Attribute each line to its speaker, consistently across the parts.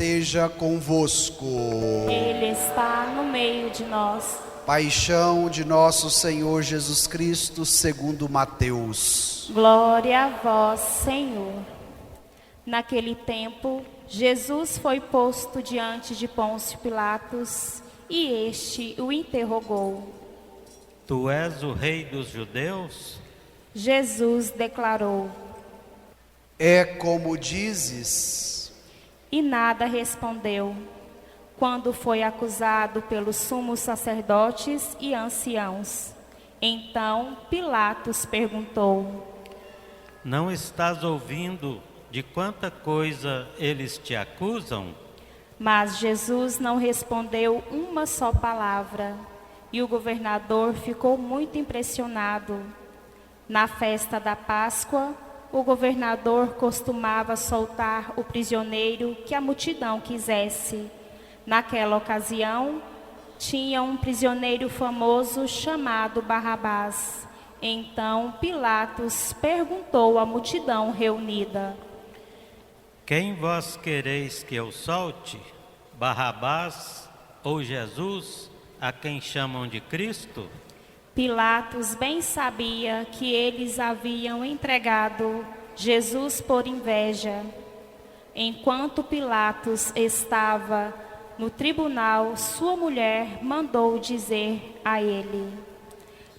Speaker 1: esteja convosco.
Speaker 2: Ele está no meio de nós.
Speaker 1: Paixão de nosso Senhor Jesus Cristo segundo Mateus.
Speaker 2: Glória a vós, Senhor. Naquele tempo, Jesus foi posto diante de Pôncio Pilatos e este o interrogou.
Speaker 3: Tu és o rei dos judeus?
Speaker 2: Jesus declarou.
Speaker 1: É como dizes.
Speaker 2: E nada respondeu. Quando foi acusado pelos sumos sacerdotes e anciãos. Então Pilatos perguntou:
Speaker 3: Não estás ouvindo de quanta coisa eles te acusam?
Speaker 2: Mas Jesus não respondeu uma só palavra, e o governador ficou muito impressionado. Na festa da Páscoa, o governador costumava soltar o prisioneiro que a multidão quisesse. Naquela ocasião, tinha um prisioneiro famoso chamado Barrabás. Então Pilatos perguntou à multidão reunida:
Speaker 3: Quem vós quereis que eu solte? Barrabás ou Jesus, a quem chamam de Cristo?
Speaker 2: Pilatos bem sabia que eles haviam entregado Jesus por inveja. Enquanto Pilatos estava no tribunal, sua mulher mandou dizer a ele: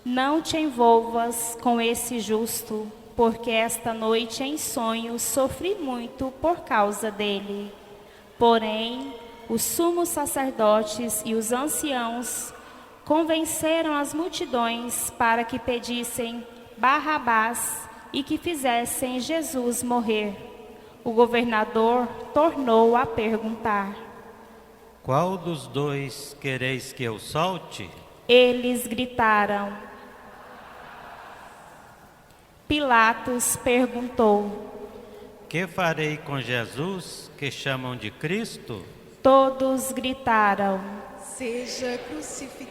Speaker 2: Não te envolvas com esse justo, porque esta noite em sonho sofri muito por causa dele. Porém, os sumos sacerdotes e os anciãos convenceram as multidões para que pedissem Barrabás e que fizessem Jesus morrer. O governador tornou a perguntar:
Speaker 3: Qual dos dois quereis que eu solte?
Speaker 2: Eles gritaram. Pilatos perguntou:
Speaker 3: Que farei com Jesus, que chamam de Cristo?
Speaker 2: Todos gritaram.
Speaker 4: Seja crucificado.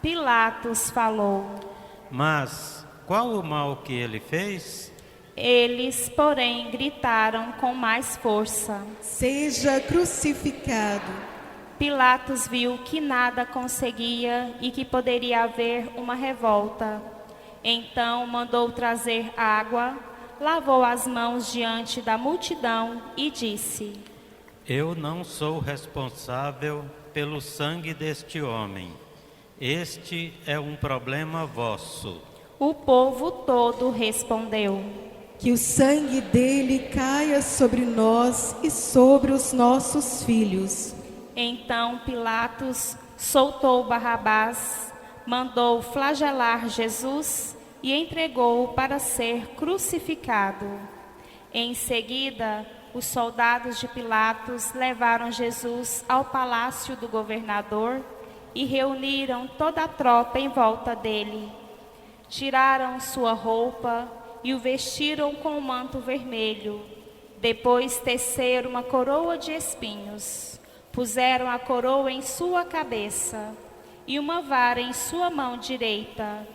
Speaker 2: Pilatos falou.
Speaker 3: Mas qual o mal que ele fez?
Speaker 2: Eles, porém, gritaram com mais força.
Speaker 4: Seja crucificado.
Speaker 2: Pilatos viu que nada conseguia e que poderia haver uma revolta. Então mandou trazer água, lavou as mãos diante da multidão e disse:
Speaker 3: Eu não sou responsável pelo sangue deste homem. Este é um problema vosso.
Speaker 2: O povo todo respondeu:
Speaker 4: Que o sangue dele caia sobre nós e sobre os nossos filhos.
Speaker 2: Então Pilatos soltou Barrabás, mandou flagelar Jesus e entregou-o para ser crucificado. Em seguida, os soldados de Pilatos levaram Jesus ao palácio do governador e reuniram toda a tropa em volta dele. Tiraram sua roupa e o vestiram com um manto vermelho. Depois teceram uma coroa de espinhos. Puseram a coroa em sua cabeça e uma vara em sua mão direita.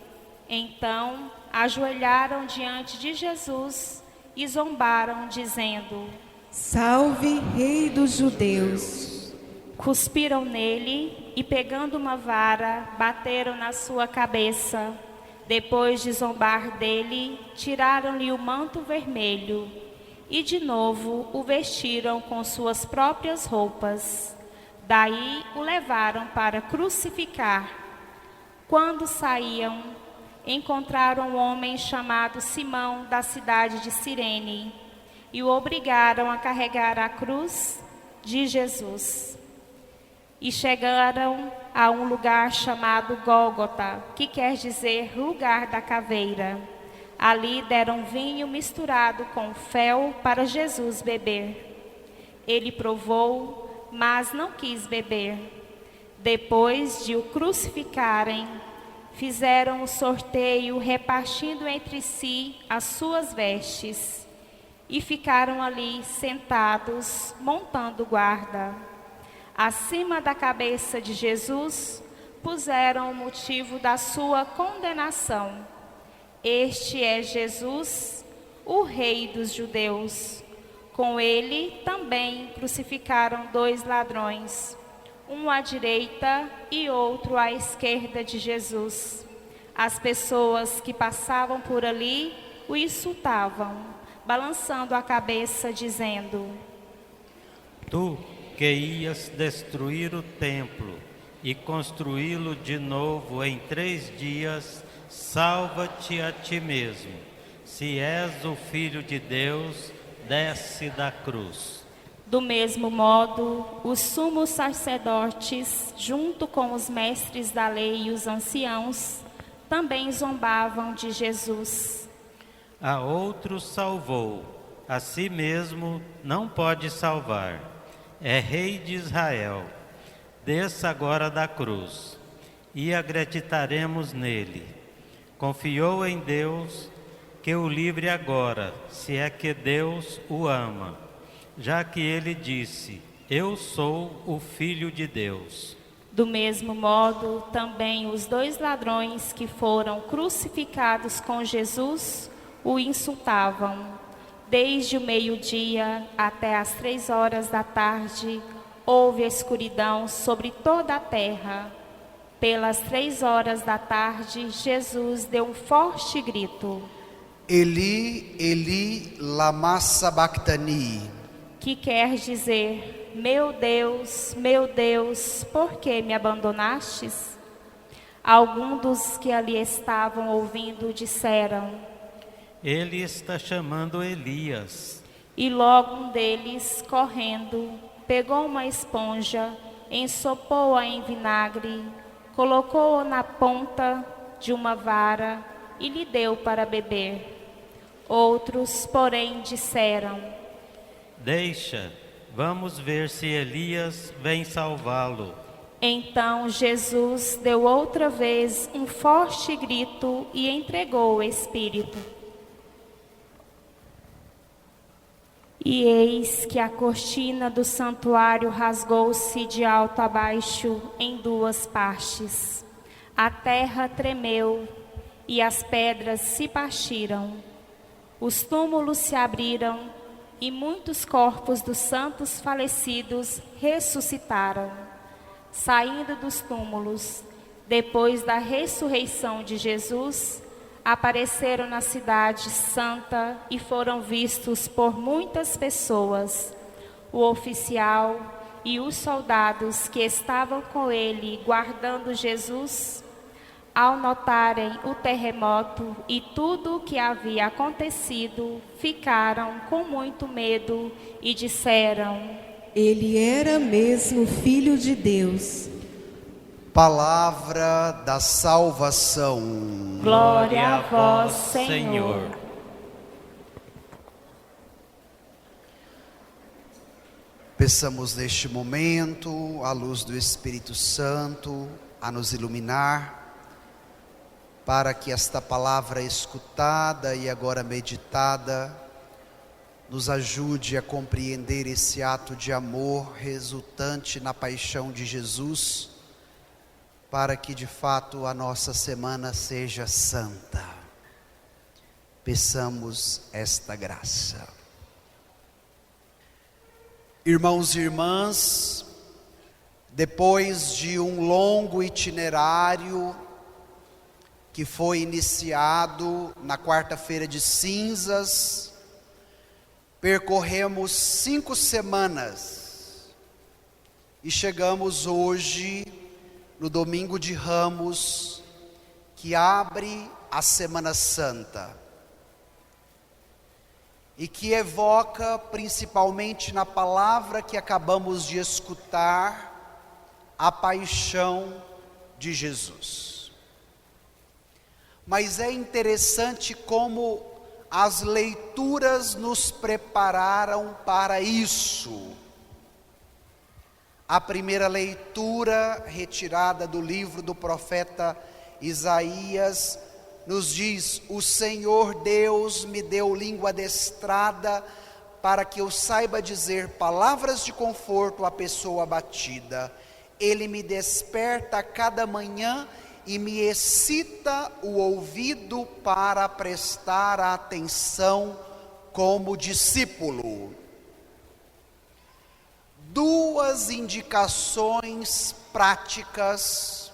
Speaker 2: Então ajoelharam diante de Jesus e zombaram, dizendo:
Speaker 4: Salve, Rei dos Judeus.
Speaker 2: Cuspiram nele e, pegando uma vara, bateram na sua cabeça. Depois de zombar dele, tiraram-lhe o manto vermelho e de novo o vestiram com suas próprias roupas. Daí o levaram para crucificar. Quando saíam, encontraram um homem chamado Simão, da cidade de Cirene, e o obrigaram a carregar a cruz de Jesus. E chegaram a um lugar chamado Gólgota, que quer dizer lugar da caveira. Ali deram vinho misturado com fel para Jesus beber. Ele provou, mas não quis beber. Depois de o crucificarem, fizeram um sorteio repartindo entre si as suas vestes e ficaram ali sentados, montando guarda. Acima da cabeça de Jesus, puseram o motivo da sua condenação. Este é Jesus, o Rei dos Judeus. Com ele também crucificaram 2 ladrões, um à direita e outro à esquerda de Jesus. As pessoas que passavam por ali o insultavam, balançando a cabeça, dizendo:
Speaker 3: Tu que ias destruir o templo e construí-lo de novo em 3 dias, salva-te a ti mesmo. Se és o Filho de Deus, desce da cruz.
Speaker 2: Do mesmo modo, os sumos sacerdotes, junto com os mestres da lei e os anciãos, também zombavam de Jesus.
Speaker 3: A outros salvou, a si mesmo não pode salvar. É Rei de Israel. Desça agora da cruz e acreditaremos nele. Confiou em Deus, que o livre agora, se é que Deus o ama, já que ele disse: eu sou o Filho de Deus.
Speaker 2: Do mesmo modo, também os 2 ladrões que foram crucificados com Jesus o insultavam. Desde o meio-dia até as 3 horas da tarde, houve escuridão sobre toda a terra. Pelas 3 horas da tarde, Jesus deu um forte grito:
Speaker 1: Eli, Eli, lama sabachthani,
Speaker 2: que quer dizer: meu Deus, por que me abandonastes? Alguns dos que ali estavam ouvindo disseram:
Speaker 3: Ele está chamando Elias.
Speaker 2: E logo um deles, correndo, pegou uma esponja, ensopou-a em vinagre, colocou-a na ponta de uma vara e lhe deu para beber. Outros, porém, disseram:
Speaker 3: Deixa, vamos ver se Elias vem salvá-lo.
Speaker 2: Então Jesus deu outra vez um forte grito e entregou o Espírito. E eis que a cortina do santuário rasgou-se de alto a baixo em 2 partes. A terra tremeu e as pedras se partiram. Os túmulos se abriram e muitos corpos dos santos falecidos ressuscitaram. Saindo dos túmulos, depois da ressurreição de Jesus, apareceram na cidade santa e foram vistos por muitas pessoas. O oficial e os soldados que estavam com ele guardando Jesus, ao notarem o terremoto e tudo o que havia acontecido, ficaram com muito medo e disseram:
Speaker 4: Ele era mesmo Filho de Deus.
Speaker 1: Palavra da salvação.
Speaker 2: Glória a vós, Senhor.
Speaker 1: Peçamos neste momento a luz do Espírito Santo a nos iluminar, para que esta palavra escutada e agora meditada nos ajude a compreender esse ato de amor resultante na paixão de Jesus, para que de fato a nossa semana seja santa. Peçamos esta graça. Irmãos e irmãs, depois de um longo itinerário que foi iniciado na quarta-feira de cinzas, percorremos 5 semanas e chegamos hoje no domingo de Ramos, que abre a Semana Santa e que evoca, principalmente na palavra que acabamos de escutar, a paixão de Jesus. Mas é interessante como as leituras nos prepararam para isso. A primeira leitura, retirada do livro do profeta Isaías, nos diz: o Senhor Deus me deu língua adestrada para que eu saiba dizer palavras de conforto à pessoa abatida. Ele me desperta a cada manhã e me excita o ouvido para prestar atenção como discípulo. duas indicações práticas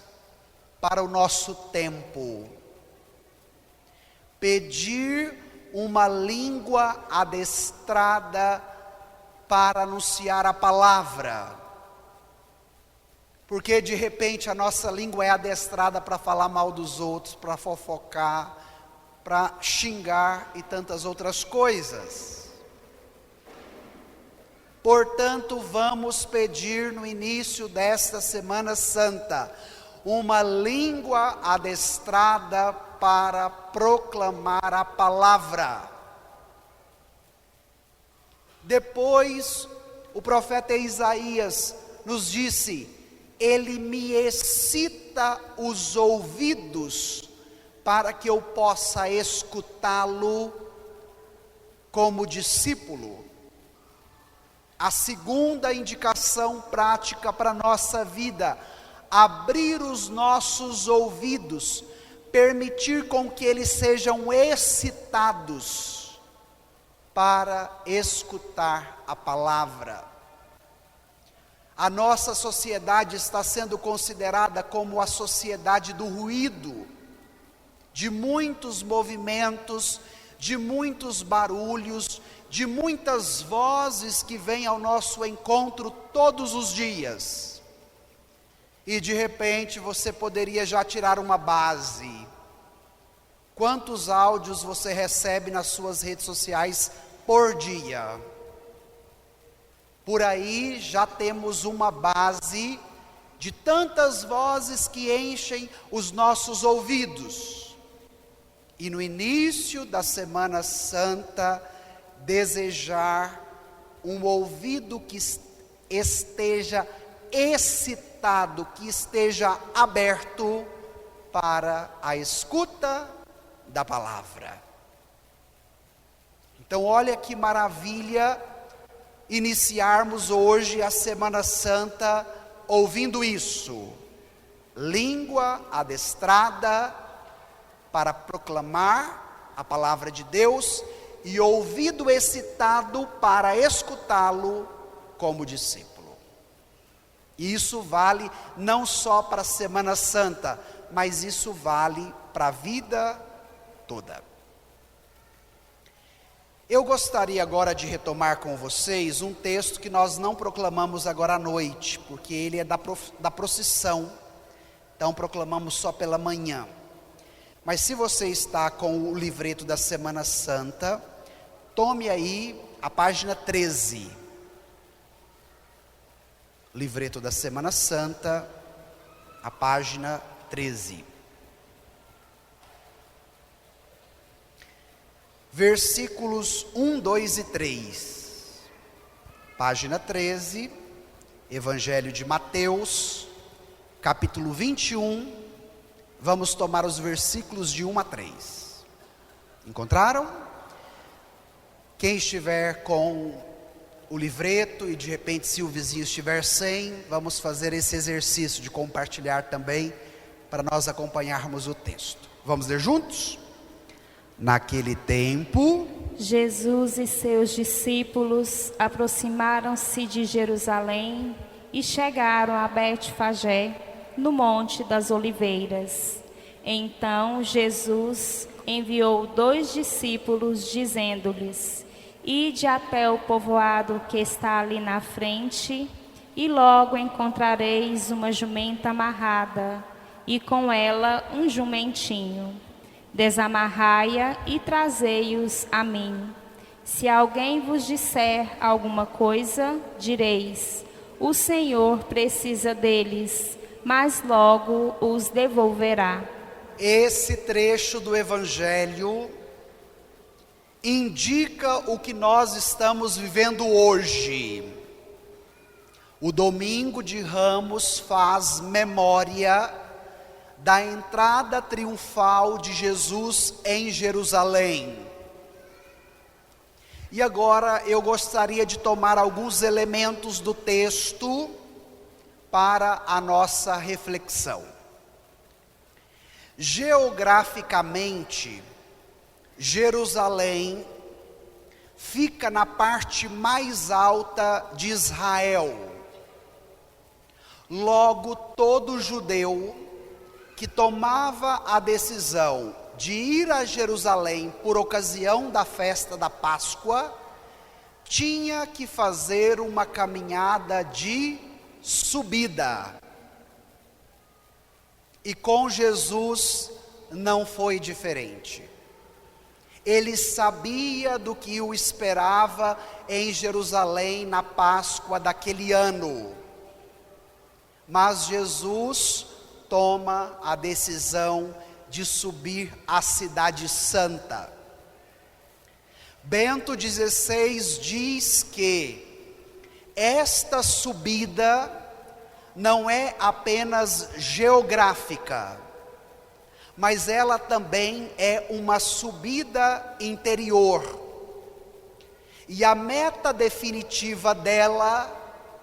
Speaker 1: para o nosso tempo. Pedir uma língua adestrada para anunciar a palavra. Porque de repente a nossa língua é adestrada para falar mal dos outros, para fofocar, para xingar e tantas outras coisas. Portanto, vamos pedir no início desta Semana Santa uma língua adestrada para proclamar a palavra. Depois, o profeta Isaías nos disse: Ele me excita os ouvidos para que eu possa escutá-lo como discípulo. A segunda indicação prática para a nossa vida: abrir os nossos ouvidos, permitir com que eles sejam excitados para escutar a palavra. A nossa sociedade está sendo considerada como a sociedade do ruído, de muitos movimentos, de muitos barulhos, de muitas vozes que vêm ao nosso encontro todos os dias. E de repente você poderia já tirar uma base. Quantos áudios você recebe nas suas redes sociais por dia? Por aí já temos uma base de tantas vozes que enchem os nossos ouvidos. E no início da Semana Santa, desejar um ouvido que esteja excitado, que esteja aberto para a escuta da palavra. Então, olha que maravilha iniciarmos hoje a Semana Santa ouvindo isso. Língua adestrada para proclamar a palavra de Deus e ouvido excitado para escutá-lo como discípulo. E isso vale não só para a Semana Santa, mas isso vale para a vida toda. Eu gostaria agora de retomar com vocês um texto que nós não proclamamos agora à noite, porque ele é da procissão, então proclamamos só pela manhã. Mas se você está com o livreto da Semana Santa, tome aí a página 13. Livreto da Semana Santa, a página 13. Versículos 1, 2 e 3. Página 13, Evangelho de Mateus, capítulo 21. Vamos tomar os versículos de 1 a 3. Encontraram? Quem estiver com o livreto e de repente se o vizinho estiver sem, vamos fazer esse exercício de compartilhar também para nós acompanharmos o texto. Vamos ler juntos? Naquele tempo,
Speaker 2: Jesus e seus discípulos aproximaram-se de Jerusalém e chegaram a Betfagé, no Monte das Oliveiras. Então Jesus enviou 2 discípulos, dizendo-lhes: Ide até o povoado que está ali na frente, e logo encontrareis uma jumenta amarrada, e com ela um jumentinho. Desamarrai-a e trazei-os a mim. Se alguém vos disser alguma coisa, direis: o Senhor precisa deles, mas logo os devolverá.
Speaker 1: Esse trecho do Evangelho indica o que nós estamos vivendo hoje. O domingo de Ramos faz memória da entrada triunfal de Jesus em Jerusalém. E agora eu gostaria de tomar alguns elementos do texto para a nossa reflexão. Geograficamente, Jerusalém fica na parte mais alta de Israel. Logo, todo judeu que tomava a decisão de ir a Jerusalém por ocasião da festa da Páscoa, tinha que fazer uma caminhada de subida. E com Jesus não foi diferente. Ele sabia do que o esperava em Jerusalém na Páscoa daquele ano. Mas Jesus toma a decisão de subir à Cidade Santa. Bento XVI diz que esta subida não é apenas geográfica, mas ela também é uma subida interior. E a meta definitiva dela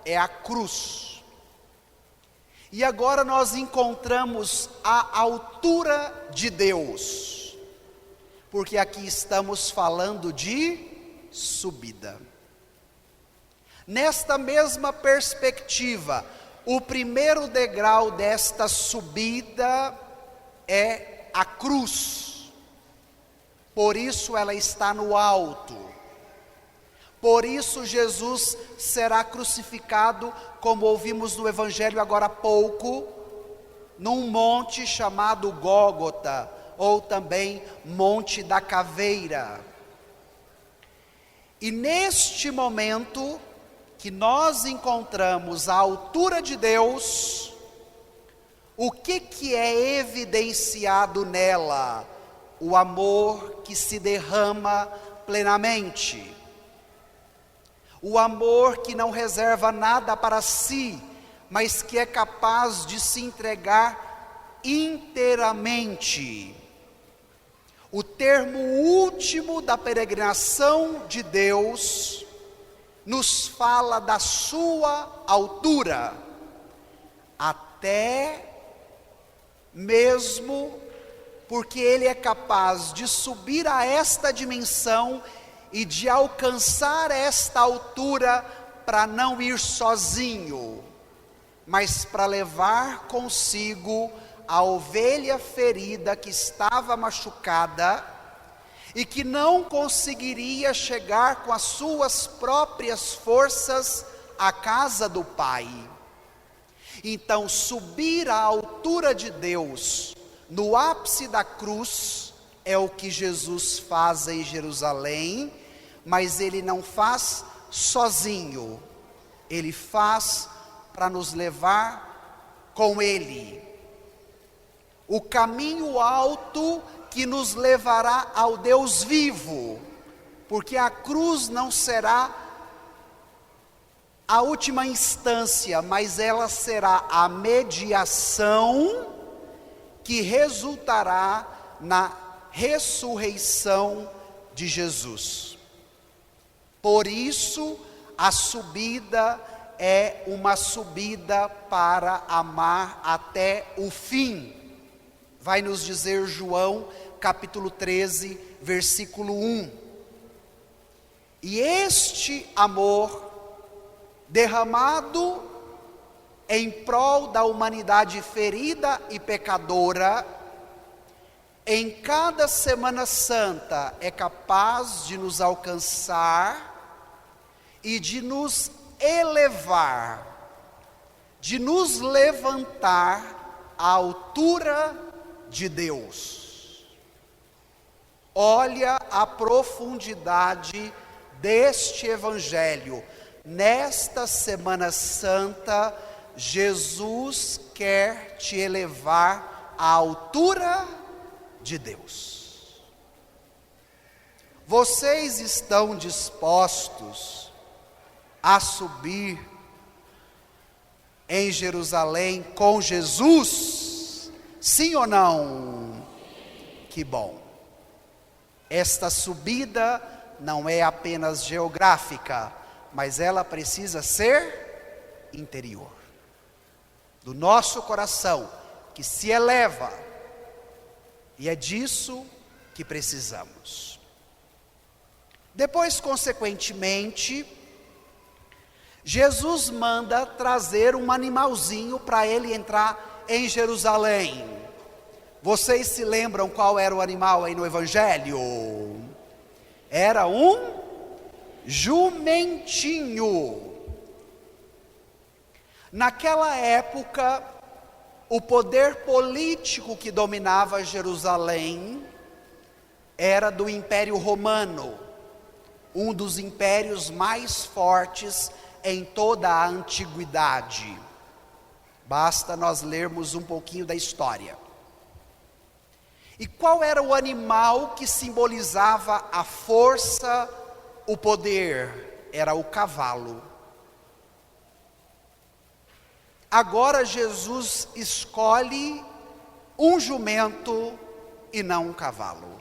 Speaker 1: é a cruz. E agora nós encontramos a altura de Deus, porque aqui estamos falando de subida. Nesta mesma perspectiva, o primeiro degrau desta subida é a cruz. Por isso ela está no alto. Por isso Jesus será crucificado, como ouvimos no Evangelho agora há pouco, num monte chamado Gólgota, ou também Monte da Caveira. E neste momento que nós encontramos a altura de Deus, o que é evidenciado nela? O amor que se derrama plenamente. O amor que não reserva nada para si, mas que é capaz de se entregar inteiramente. O termo último da peregrinação de Deus nos fala da sua altura, até mesmo porque Ele é capaz de subir a esta dimensão e de alcançar esta altura para não ir sozinho, mas para levar consigo a ovelha ferida que estava machucada e que não conseguiria chegar com as suas próprias forças à casa do Pai. Então, subir à altura de Deus, no ápice da cruz, é o que Jesus faz em Jerusalém, mas Ele não faz sozinho, Ele faz para nos levar com Ele. O caminho alto que nos levará ao Deus vivo, porque a cruz não será a última instância, mas ela será a mediação que resultará na ressurreição de Jesus. Por isso, a subida é uma subida para amar até o fim. Vai nos dizer João, capítulo 13, versículo 1. E este amor derramado em prol da humanidade ferida e pecadora, em cada Semana Santa é capaz de nos alcançar e de nos elevar, de nos levantar à altura de Deus. Olha a profundidade deste Evangelho. Nesta Semana Santa, Jesus quer te elevar à altura de Deus. Vocês estão dispostos a subir em Jerusalém com Jesus? Sim ou não? Que bom. Esta subida não é apenas geográfica, mas ela precisa ser interior. Do nosso coração, que se eleva, e é disso que precisamos. Depois, consequentemente, Jesus manda trazer um animalzinho para ele entrar em Jerusalém. Vocês se lembram qual era o animal aí no Evangelho? Era um jumentinho. Naquela época, o poder político que dominava Jerusalém era do Império Romano, um dos impérios mais fortes em toda a antiguidade. Basta nós lermos um pouquinho da história. E qual era o animal que simbolizava a força, o poder? Era o cavalo. Agora Jesus escolhe um jumento e não um cavalo.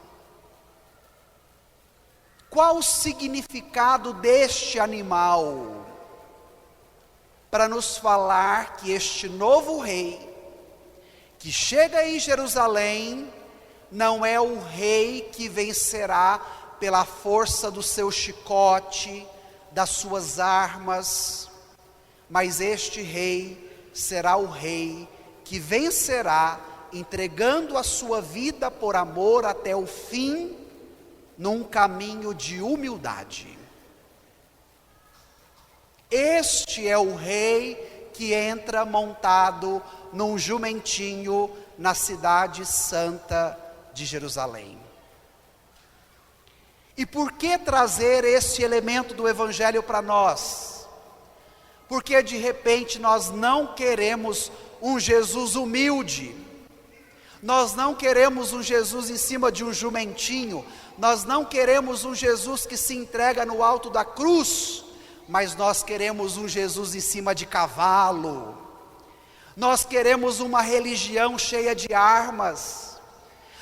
Speaker 1: Qual o significado deste animal? Para nos falar que este novo rei, que chega em Jerusalém, não é o rei que vencerá pela força do seu chicote, das suas armas, mas este rei será o rei que vencerá, entregando a sua vida por amor até o fim, num caminho de humildade. Este é o rei que entra montado num jumentinho na cidade santa de Jerusalém. E por que trazer esse elemento do Evangelho para nós? Porque de repente nós não queremos um Jesus humilde, nós não queremos um Jesus em cima de um jumentinho, nós não queremos um Jesus que se entrega no alto da cruz, mas nós queremos um Jesus em cima de cavalo. Nós queremos uma religião cheia de armas.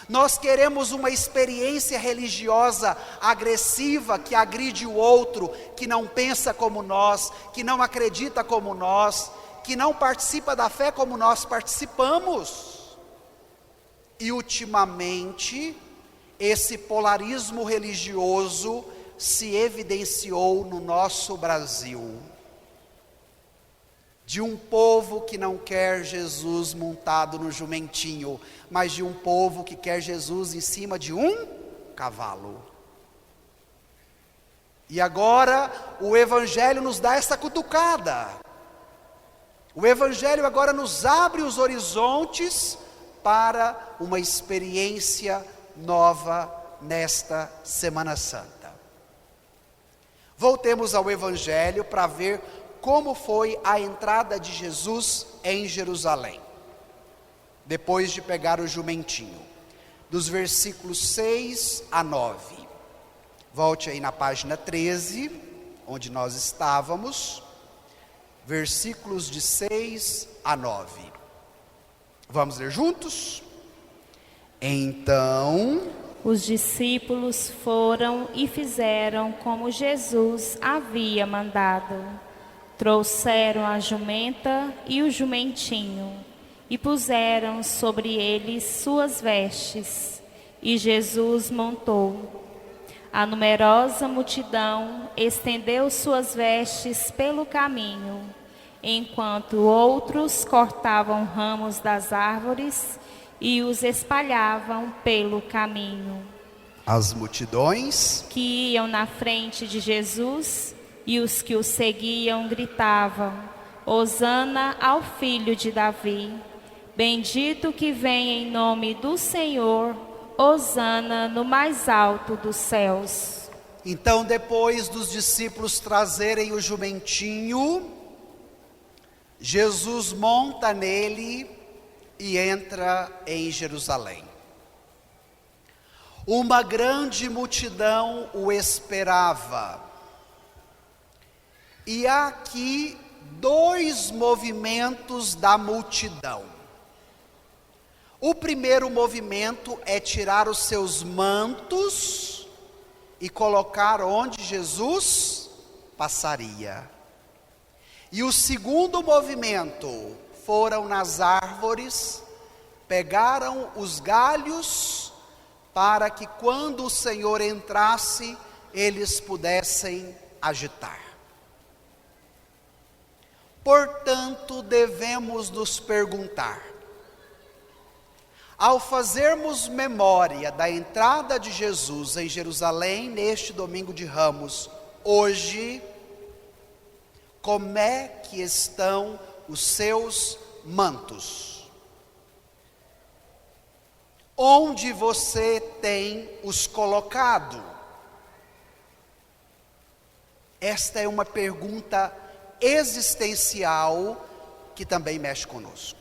Speaker 1: Nós queremos uma experiência religiosa agressiva, que agride o outro, que não pensa como nós, que não acredita como nós, que não participa da fé como nós participamos. E ultimamente, esse polarismo religioso se evidenciou no nosso Brasil. De um povo que não quer Jesus montado no jumentinho, mas de um povo que quer Jesus em cima de um cavalo. E agora o Evangelho nos dá essa cutucada. O Evangelho agora nos abre os horizontes para uma experiência nova nesta Semana Santa. Voltemos ao Evangelho para ver como foi a entrada de Jesus em Jerusalém, depois de pegar o jumentinho, dos versículos 6 a 9. Volte aí na página 13, onde nós estávamos, versículos de 6 a 9. Vamos ler juntos? Então,
Speaker 2: os discípulos foram e fizeram como Jesus havia mandado. Trouxeram a jumenta e o jumentinho, e puseram sobre eles suas vestes, e Jesus montou. A numerosa multidão estendeu suas vestes pelo caminho, enquanto outros cortavam ramos das árvores e os espalhavam pelo caminho.
Speaker 1: As multidões
Speaker 2: que iam na frente de Jesus e os que o seguiam gritavam: Hosana ao filho de Davi, bendito que vem em nome do Senhor, Hosana no mais alto dos céus.
Speaker 1: Então, depois dos discípulos trazerem o jumentinho, Jesus monta nele e entra em Jerusalém. Uma grande multidão o esperava. E há aqui dois movimentos da multidão. O primeiro movimento é tirar os seus mantos e colocar onde Jesus passaria. E o segundo movimento foram nas árvores, pegaram os galhos para que quando o Senhor entrasse, eles pudessem agitar. Portanto, devemos nos perguntar, ao fazermos memória da entrada de Jesus em Jerusalém neste domingo de Ramos, hoje, como é que estão os seus mantos? Onde você tem os colocado? Esta é uma pergunta existencial que também mexe conosco.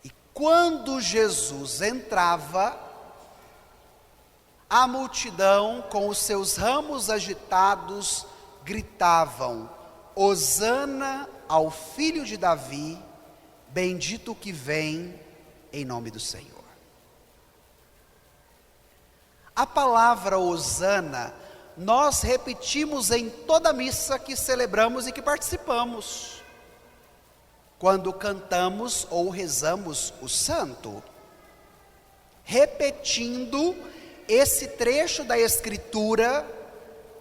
Speaker 1: E quando Jesus entrava, a multidão, com os seus ramos agitados, gritavam: Hosana ao filho de Davi, bendito o que vem em nome do Senhor. A palavra Hosana nós repetimos em toda missa que celebramos e que participamos, quando cantamos ou rezamos o santo, repetindo esse trecho da Escritura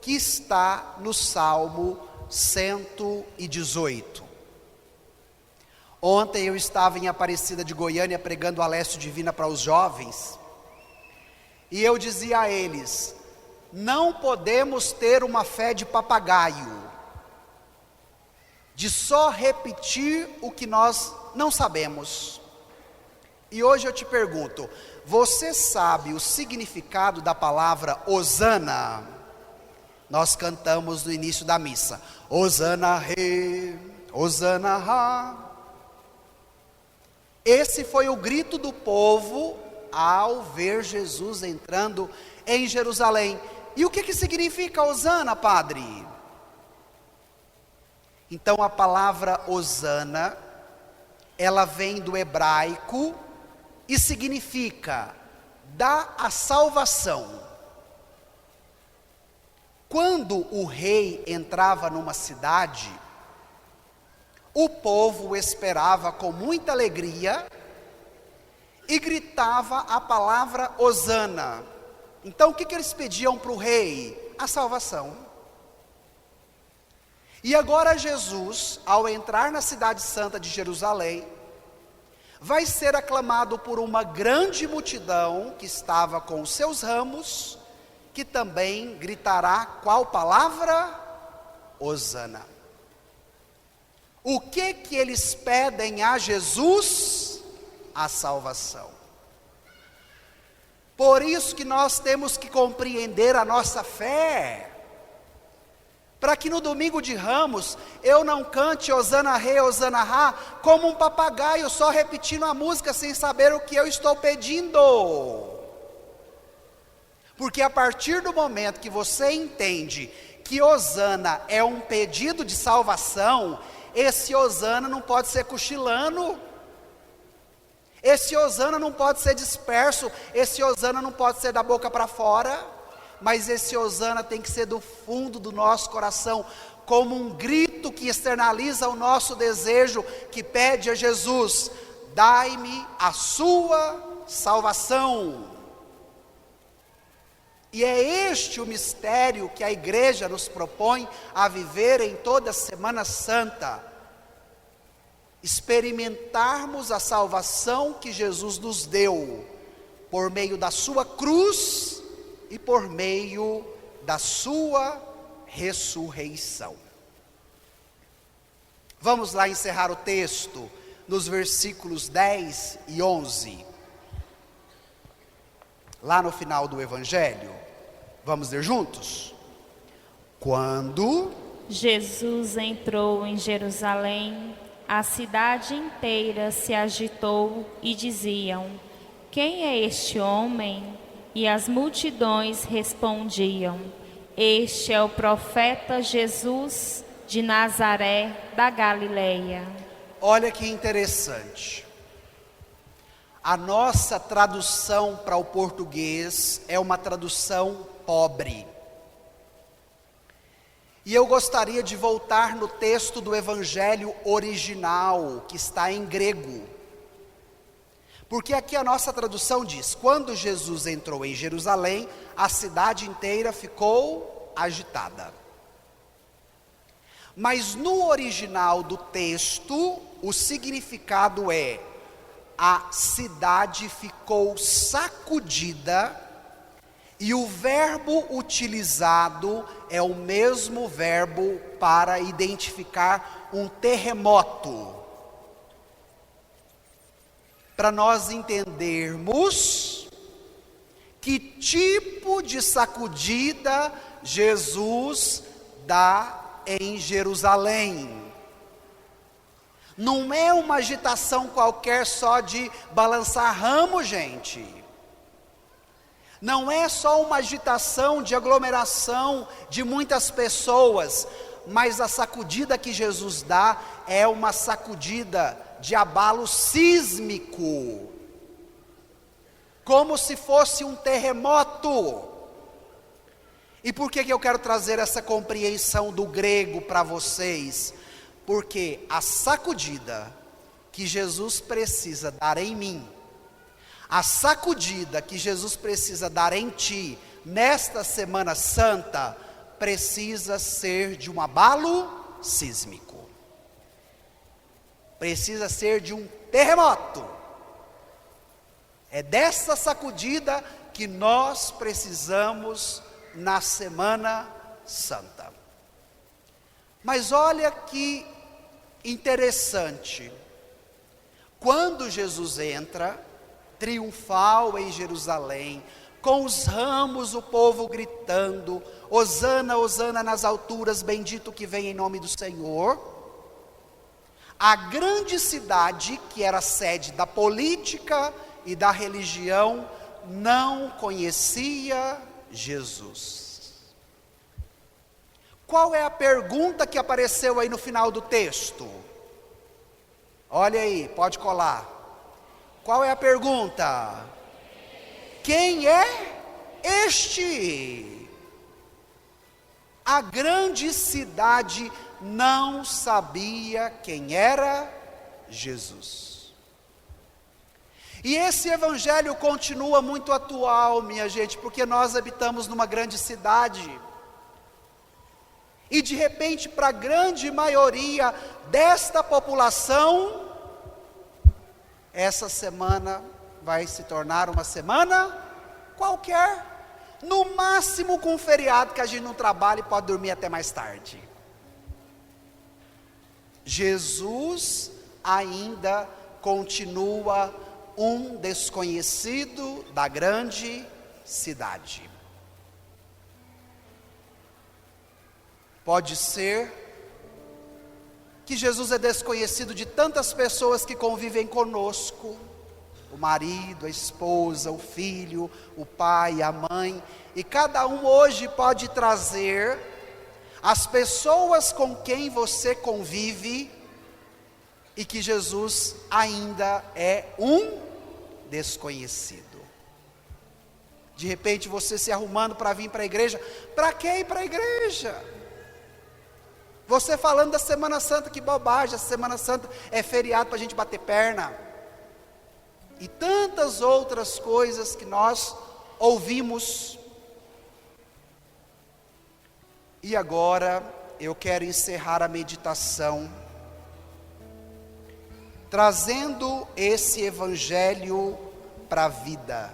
Speaker 1: que está no Salmo 118. Ontem eu estava em Aparecida de Goiânia pregando a Lécio Divina para os jovens, e eu dizia a eles: não podemos ter uma fé de papagaio, de só repetir o que nós não sabemos. E hoje eu te pergunto, você sabe o significado da palavra Hosana? Nós cantamos no início da missa, Hosana Re, Hosana Ra. Esse foi o grito do povo ao ver Jesus entrando em Jerusalém. E o que significa Hosana, padre? Então a palavra Hosana, ela vem do hebraico e significa dá a salvação. Quando o rei entrava numa cidade, o povo esperava com muita alegria e gritava a palavra Hosana. Então o que eles pediam para o rei? A salvação. E agora Jesus, ao entrar na cidade santa de Jerusalém, vai ser aclamado por uma grande multidão que estava com os seus ramos, que também gritará qual palavra? Hosana. O que eles pedem a Jesus? A salvação. Por isso que nós temos que compreender a nossa fé, para que no domingo de Ramos, eu não cante Hosana Re, Hosana Ra, como um papagaio, só repetindo a música, sem saber o que eu estou pedindo. Porque a partir do momento que você entende que Hosana é um pedido de salvação, esse Hosana não pode ser cochilando, esse Hosana não pode ser disperso, esse Hosana não pode ser da boca para fora, mas esse Hosana tem que ser do fundo do nosso coração, como um grito que externaliza o nosso desejo, que pede a Jesus: dai-me a sua salvação. E é este o mistério que a igreja nos propõe a viver em toda a Semana Santa. Experimentarmos a salvação que Jesus nos deu, por meio da sua cruz e por meio da sua ressurreição. Vamos lá encerrar o texto nos versículos 10 e 11. Lá no final do Evangelho, vamos ler juntos? Quando
Speaker 2: Jesus entrou em Jerusalém, a cidade inteira se agitou e diziam: quem é este homem? E as multidões respondiam: este é o profeta Jesus de Nazaré da Galileia.
Speaker 1: Olha que interessante. A nossa tradução para o português é uma tradução pobre. E eu gostaria de voltar no texto do Evangelho original, que está em grego. Porque aqui a nossa tradução diz: quando Jesus entrou em Jerusalém, a cidade inteira ficou agitada. Mas no original do texto, o significado é: a cidade ficou sacudida, e o verbo utilizado é o mesmo verbo para identificar um terremoto. Para nós entendermos que tipo de sacudida Jesus dá em Jerusalém. Não é uma agitação qualquer só de balançar ramo, gente. Não é só uma agitação de aglomeração de muitas pessoas, mas a sacudida que Jesus dá é uma sacudida de abalo sísmico, como se fosse um terremoto. E por que eu quero trazer essa compreensão do grego para vocês? Porque a sacudida que Jesus precisa dar em mim, a sacudida que Jesus precisa dar em ti, nesta Semana Santa, precisa ser de um abalo sísmico. Precisa ser de um terremoto. É dessa sacudida que nós precisamos na Semana Santa. Mas olha que interessante. Quando Jesus entra triunfal em Jerusalém, com os ramos, o povo gritando: Hosana, Hosana nas alturas, bendito que vem em nome do Senhor. A grande cidade, que era sede da política e da religião, não conhecia Jesus. Qual é a pergunta que apareceu aí no final do texto? Olha aí, pode colar. Qual é a pergunta? Quem é este? A grande cidade não sabia quem era Jesus. E esse evangelho continua muito atual, minha gente, porque nós habitamos numa grande cidade. E de repente, para a grande maioria desta população, essa semana vai se tornar uma semana qualquer. No máximo com um feriado que a gente não trabalha e pode dormir até mais tarde. Jesus ainda continua um desconhecido da grande cidade. Pode ser que Jesus é desconhecido de tantas pessoas que convivem conosco, o marido, a esposa, o filho, o pai, a mãe, e cada um hoje pode trazer as pessoas com quem você convive e que Jesus ainda é um desconhecido. De repente você se arrumando para vir para a igreja. Para que ir para a igreja? Você falando da Semana Santa, que bobagem, a Semana Santa é feriado para a gente bater perna. E tantas outras coisas que nós ouvimos. E agora eu quero encerrar a meditação trazendo esse evangelho para a vida.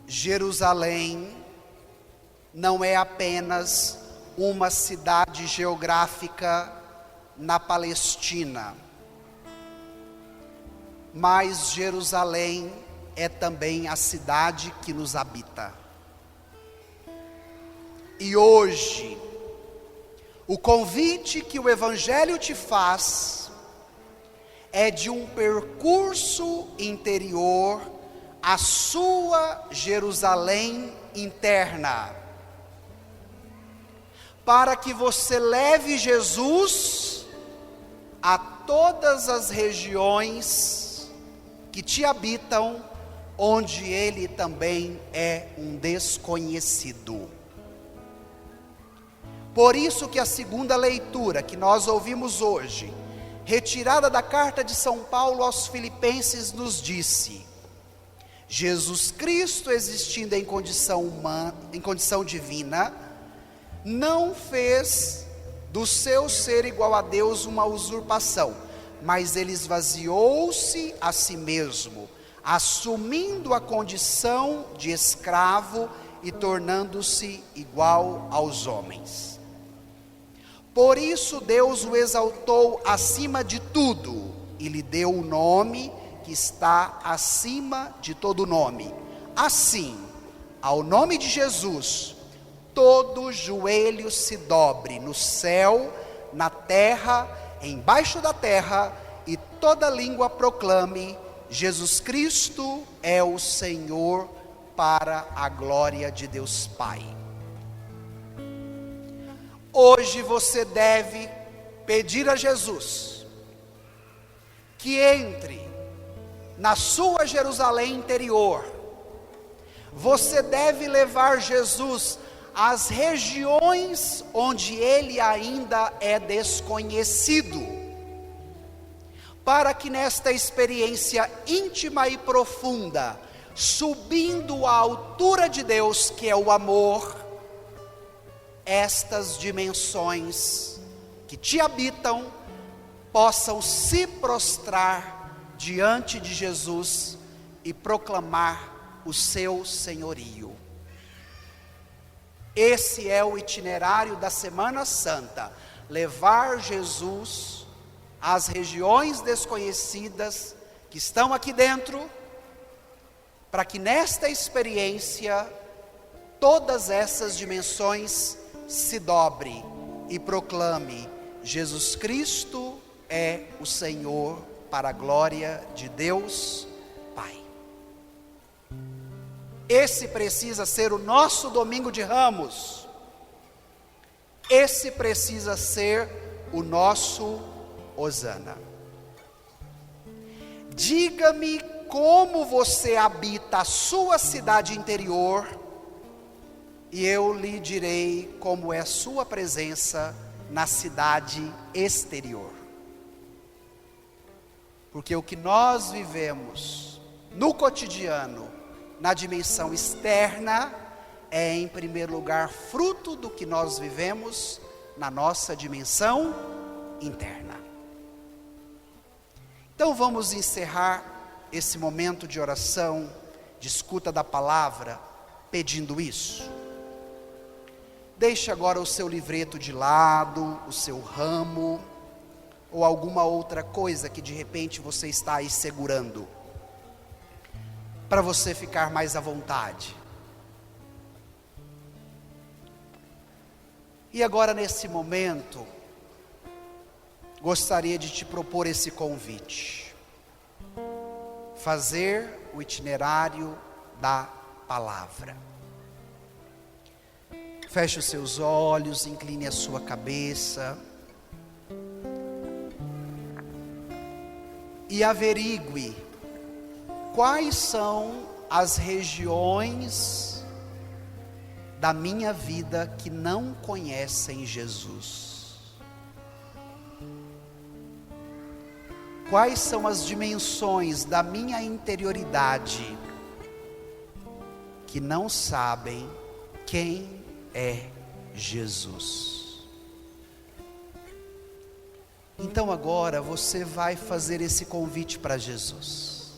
Speaker 1: Jerusalém não é apenas uma cidade geográfica na Palestina, mas Jerusalém é também a cidade que nos habita. E hoje, o convite que o Evangelho te faz é de um percurso interior à sua Jerusalém interna, para que você leve Jesus a todas as regiões que te habitam, onde ele também é um desconhecido. Por isso que a segunda leitura que nós ouvimos hoje, retirada da carta de São Paulo aos Filipenses, nos disse: Jesus Cristo, existindo em condição humana, em condição divina, não fez do seu ser igual a Deus uma usurpação, mas ele esvaziou-se a si mesmo, assumindo a condição de escravo e tornando-se igual aos homens. Por isso Deus o exaltou acima de tudo e lhe deu o nome que está acima de todo nome. Assim, ao nome de Jesus, todo joelho se dobre no céu, na terra, embaixo da terra, e toda língua proclame: Jesus Cristo é o Senhor, para a glória de Deus Pai. Hoje você deve pedir a Jesus que entre na sua Jerusalém interior. Você deve levar Jesus às regiões onde ele ainda é desconhecido, para que nesta experiência íntima e profunda, subindo à altura de Deus, que é o amor, estas dimensões que te habitam possam se prostrar diante de Jesus e proclamar o seu senhorio. Esse é o itinerário da Semana Santa: levar Jesus às regiões desconhecidas que estão aqui dentro, para que nesta experiência todas essas dimensões se dobre e proclame: Jesus Cristo é o Senhor, para a glória de Deus Pai. Esse precisa ser o nosso domingo de Ramos. Esse precisa ser o nosso Hosana. Diga-me como você habita a sua cidade interior, e eu lhe direi como é a sua presença na cidade exterior. Porque o que nós vivemos no cotidiano, na dimensão externa, é em primeiro lugar fruto do que nós vivemos na nossa dimensão interna. Então vamos encerrar esse momento de oração, de escuta da palavra, pedindo isso. Deixe agora o seu livreto de lado, o seu ramo, ou alguma outra coisa que de repente você está aí segurando, para você ficar mais à vontade. E agora, nesse momento, gostaria de te propor esse convite: fazer o itinerário da palavra. Feche os seus olhos, incline a sua cabeça e averigue quais são as regiões da minha vida que não conhecem Jesus. Quais são as dimensões da minha interioridade que não sabem quem é Jesus? Então agora você vai fazer esse convite para Jesus.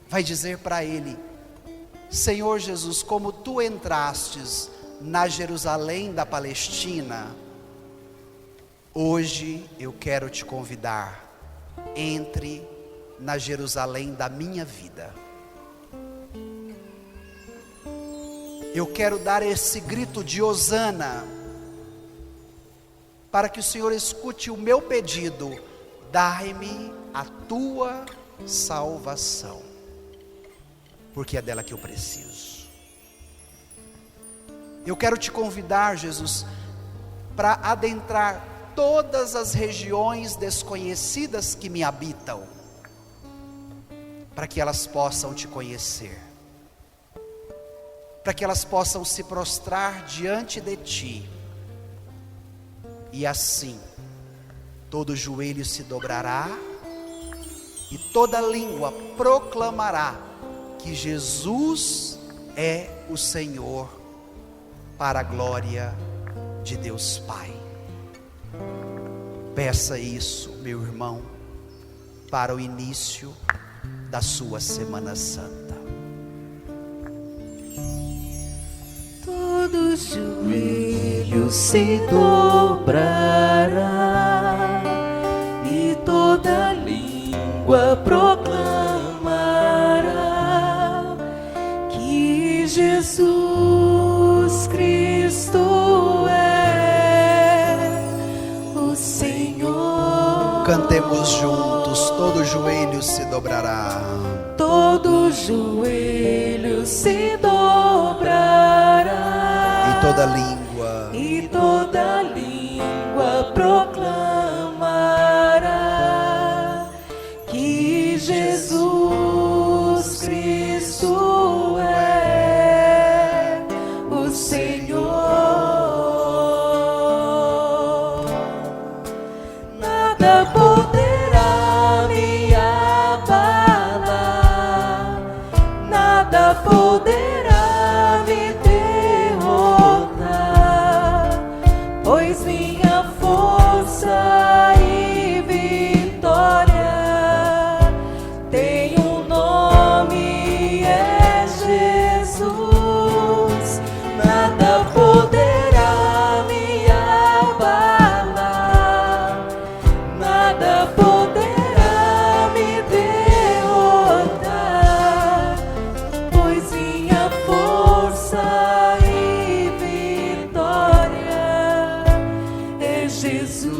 Speaker 1: Vai dizer para Ele: Senhor Jesus, como Tu entrastes na Jerusalém da Palestina, hoje eu quero te convidar, entre na Jerusalém da minha vida. Eu quero dar esse grito de Hosana, para que o Senhor escute o meu pedido: dai-me a Tua salvação, porque é dela que eu preciso. Eu quero te convidar, Jesus, para adentrar todas as regiões desconhecidas que me habitam, para que elas possam te conhecer, para que elas possam se prostrar diante de Ti, e assim todo joelho se dobrará e toda língua proclamará que Jesus é o Senhor, para a glória de Deus Pai. Peça isso, meu irmão, para o início da sua Semana Santa.
Speaker 4: Todo joelho se dobrará e toda língua proclamará que Jesus Cristo é o Senhor.
Speaker 1: Cantemos juntos, todo joelho se dobrará.
Speaker 4: Todo joelho se dobrará
Speaker 1: e toda
Speaker 4: língua proclamará que Jesus Cristo é o Senhor. Nada poderá me abalar, nada poderá me derrotar, pois minha força e vitória tem um nome, é Jesus. Nada poderá me abalar, nada poderá me derrotar, pois minha força e vitória é Jesus.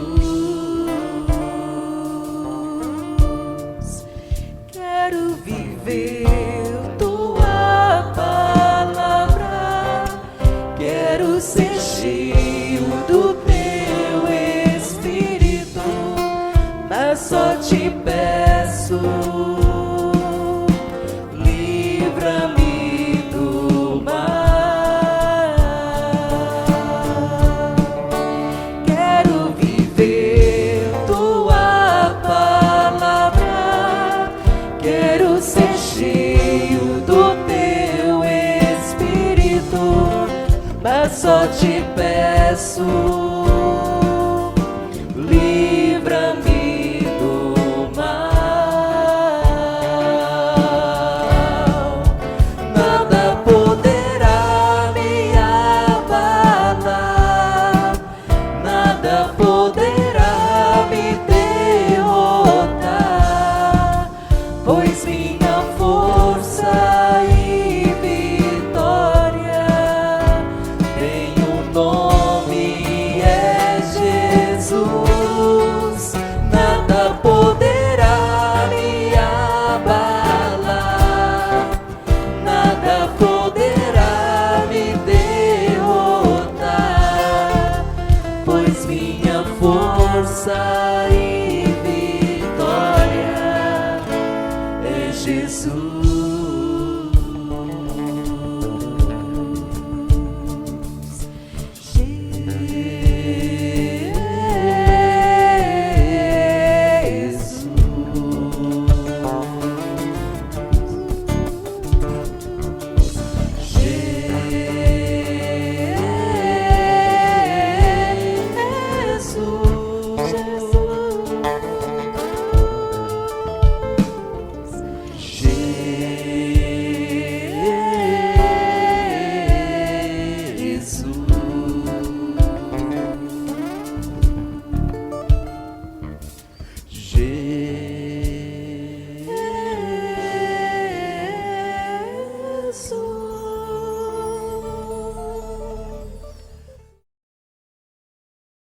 Speaker 4: Quero viver tua palavra, quero ser cheio do teu Espírito, mas só te peço, livra-me do mal. Quero viver tua palavra, quero ser cheio do teu Espírito, mas só te peço, livra-me do mal. Nada poderá me abalar, nada poderá me derrotar, pois minha força e vitória tem um nome, é Jesus. Nada poderá me abalar, nada poderá me derrotar, pois minha força e vitória é Jesus.